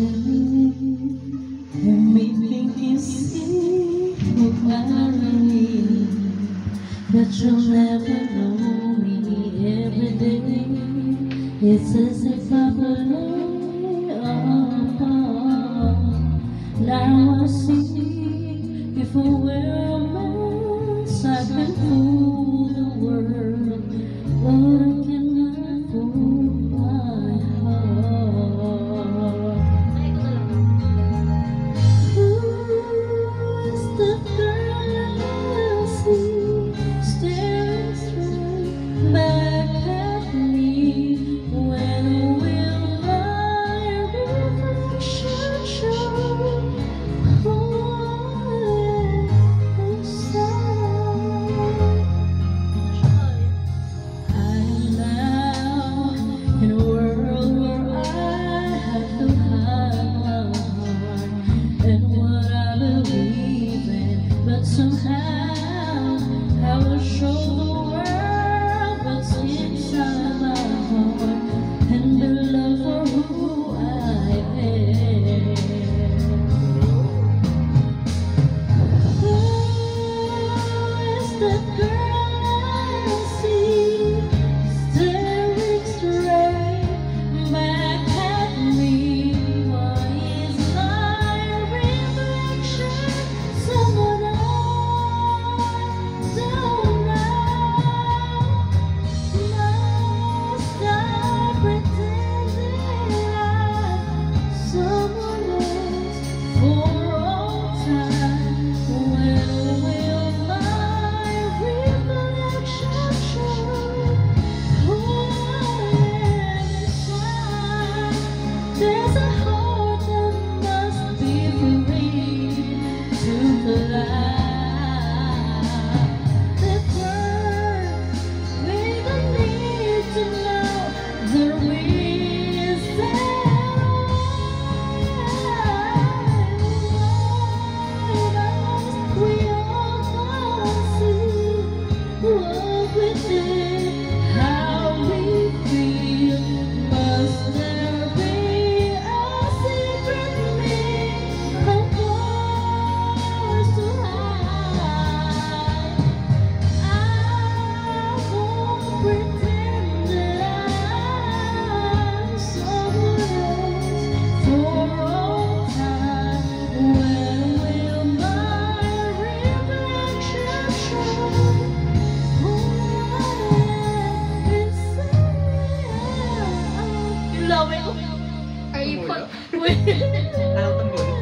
and making you see who I really am. But you'll never know me every day. It's as if I play apart. Now I see if I wear a mask I can fool the world, but I cannot fool my heart. Who is the girl I see staring straight back at me? When will my reflection show who I am inside? I am now in a world where I have to hide my heart and what I believe in, but somehow I will show the world what's inside my heart and the love for who I am. Who is that girl I see staring straight back at me? Why is my reflection someone I don't know? Must I pretend I'm someone else for all time? When will my reflection show who I am inside? There's a heart that must be free to fly. That burns with the need to know the reason why we all gotta see what we did, how we feel. Must there be a secret meaning of ours to hide? I won't pretend that I'm someone else for all time. When will my reflection show who I am inside? You love it? Are you put? Anong tambol?